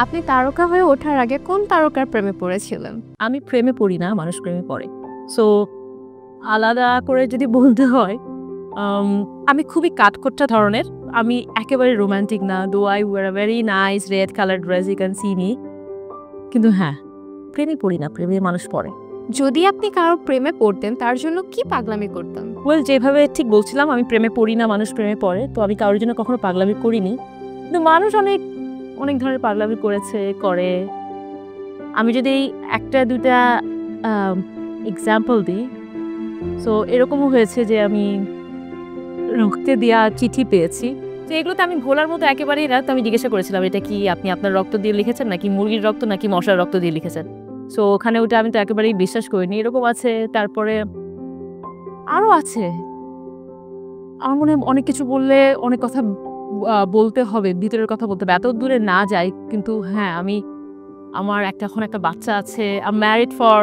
আপনি তারকা হয়ে ওঠার আগে কোন তারকার প্রেমে পড়েছিলেন? আমি প্রেমে পড়ি না, মানুষ প্রেমে পড়ে। সো আলাদা করে যদি বলতে হয়, আমি খুবই কাঠখোট্টা ধরনের। আমি একেবারে রোমান্টিক না, though I wore a very nice red colour dress, you can see me. কিন্তু হ্যাঁ, প্রেমে পড়ি না, প্রেমে মানুষ পড়ে। যদি আপনি কারো প্রেমে পড়তেন তার জন্য কি পাগলামি করতেন? যেভাবে ঠিক বলছিলাম, আমি প্রেমে পড়ি না, মানুষ প্রেমে পড়ে। তো আমি কারোর জন্য কখনো পাগলামি করিনি, কিন্তু মানুষ অনেক অনেক ধরনের পাগলামি করেছে, করে। আমি যদি একটা দুটা এক্সাম্পল দিই, সো এরকমও হয়েছে যে আমি রক্তে দেওয়া চিঠি পেয়েছি। তো এগুলোতে আমি ভোলার মতো একেবারেই না। তো আমি জিজ্ঞাসা করেছিলাম, এটা কি আপনি আপনার রক্ত দিয়ে লিখেছেন, নাকি মুরগির রক্ত, নাকি মশার রক্ত দিয়ে লিখেছেন? সো ওখানে ওটা আমি তো একেবারেই বিশ্বাস করিনি। এরকম আছে, তারপরে আরও আছে। আমার মনে হয় অনেক কিছু বললে অনেক কথা বলতে হবে, ভিতরের কথা বলতে হবে, এত দূরে না যাই। কিন্তু হ্যাঁ, আমার এখন একটা বাচ্চা আছে। I married for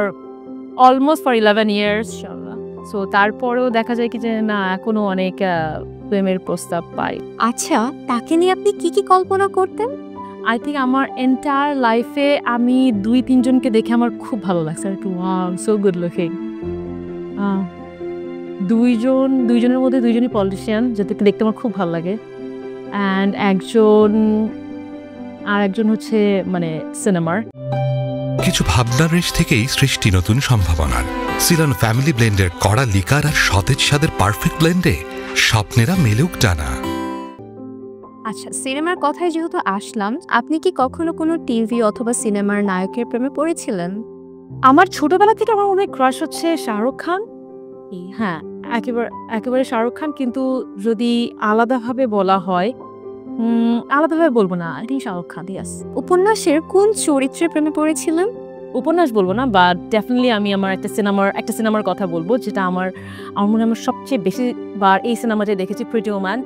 almost for 11 years. So তারপরেও দেখা যায় কি যে না, এখনো অনেক প্রেমের প্রস্তাব পাই। আচ্ছা, তাকে নিয়ে আপনি কি কি কল্পনা করতেন? আই থিঙ্ক আমার এন্টায়ার লাইফে আমি 2-3 জনকে দেখে আমার খুব ভালো লাগছে আর কি। Wow, so good looking. দুইজনের মধ্যে দুইজনই পলিটিশিয়ান, যাদেরকে দেখতে আমার খুব ভালো লাগে। অ্যান্ড একজন হচ্ছে মানে সিনেমার। কিছু ভাবনার রেশ থেকেই সৃষ্টি নতুন সম্ভাবনার। সিলন ফ্যামিলি ব্লেন্ডের কড়া লিকার আর সতেজ স্বাদের পারফেক্ট ব্লেন্ডে স্বপ্নেরা মেলুক টানা। আচ্ছা, সিনেমার কথায় যেহেতু আসলাম, আপনি কি কখনো কোনো টিভি অথবা সিনেমার নায়কের প্রেমে পড়েছিলেন? আমার ছোটবেলা থেকে আমার অনেক ক্রাশ হচ্ছে শাহরুখ খান। হ্যাঁ, একেবারে শাহরুখ খান। কিন্তু যদি আলাদাভাবে বলা হয়, আলাদাভাবে বলবো না, আই থিঙ্ক শাহরুখ খান। ইয়াস। উপন্যাসের কোন চরিত্রের প্রেমে পড়েছিলেন? উপন্যাস বলবো না, বাট ডেফিনেটলি আমি আমার একটা সিনেমার কথা বলবো, যেটা আমার মনে হয় আমার সবচেয়ে বেশি বার এই সিনেমাতে দেখেছি, প্রিটি ওম্যান।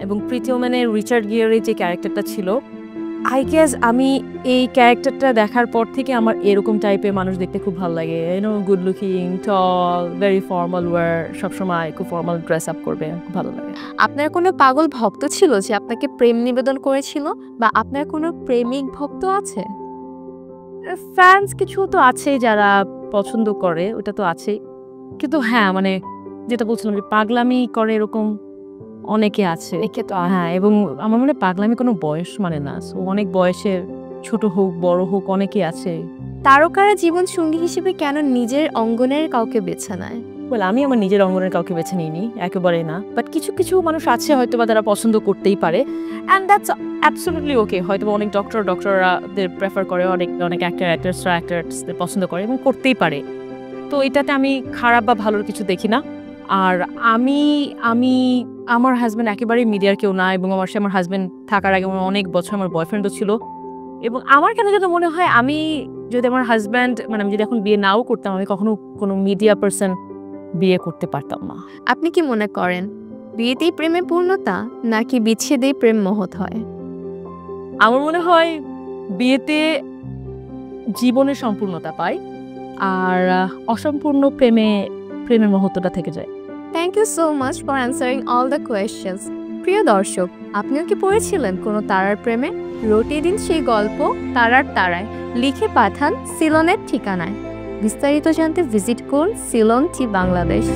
এবং প্রিটি ওম্যানের রিচার্ড গিয়ারের যে ক্যারেক্টারটা ছিল, আই গেস আমি এই ক্যারেক্টারটা দেখার পর থেকে আমার এরকম টাইপের মানুষ দেখতে খুব ভালো লাগে। গুড লুকিং, টল, ভেরি ফর্মাল ওয়্যার, সবসময় খুব ফর্মাল ড্রেস আপ করবে, খুব ভালো লাগে। আপনার কোনো পাগল ভক্ত ছিল যে আপনাকে প্রেম নিবেদন করেছিল, বা আপনার কোনো প্রেমিক ভক্ত আছে? ফ্যান্স কিছু তো আছে যারা পছন্দ করে, ওটা তো আছেই। কিন্তু হ্যাঁ, মানে যেটা বলছিলাম যে পাগলামি করে এরকম অনেকে আছে। হ্যাঁ, এবং আমার মনে হয় পাগলামি কোনো বয়স মানে না। সো অনেক বয়সের, ছোট হোক বড় হোক, অনেকে আছে। তারকারা জীবন সঙ্গী হিসেবে কেন নিজের অঙ্গনের কাউকে বেছে নেয়? আমি আমার নিজের অঙ্গনের কাউকে বেছে নিইনি, একেবারে না। বাট কিছু কিছু মানুষ আছে হয়তো বা তারা পছন্দ করতেই পারে, অ্যান্ড দ্যাটস অ্যাবসলিউটলি ওকে। হয়তো অনেক ডক্টররা প্রেফার করে, অনেক অ্যাক্টরসদের পছন্দ করে এবং করতেই পারে। তো এটাতে আমি খারাপ বা ভালোর কিছু দেখি না। আর আমার হাজব্যান্ড একেবারেই মিডিয়ার কেউ না, এবং আমার হাজব্যান্ড থাকার আগে আমার অনেক বছর আমার বয়ফ্রেন্ডও ছিল। এবং আমার কেন যেন মনে হয়, আমি যদি আমার হাজব্যান্ড আমি যদি এখন বিয়ে নাও করতাম, আমি কখনো কোনো মিডিয়া পার্সন বিয়ে করতে পারতাম না। আপনি কি মনে করেন বিয়েতেই প্রেমে পূর্ণতা, নাকি বিচ্ছেদেই প্রেম মহৎ হয়? আমার মনে হয় বিয়েতে জীবনের সম্পূর্ণতা পায়, আর অসম্পূর্ণ প্রেমের মহত্বটা থেকে যায়। Thank you so much for answering all the questions. প্রিয় দর্শক, আপনিও কি পড়েছিলেন কোনো তারার প্রেমে? রটিয়ে দিন সেই গল্প তারার তারায়, লিখে পাঠান সিলনের ঠিকানায়। বিস্তারিত জানতে ভিজিট করুন সিলন টি বাংলাদেশ।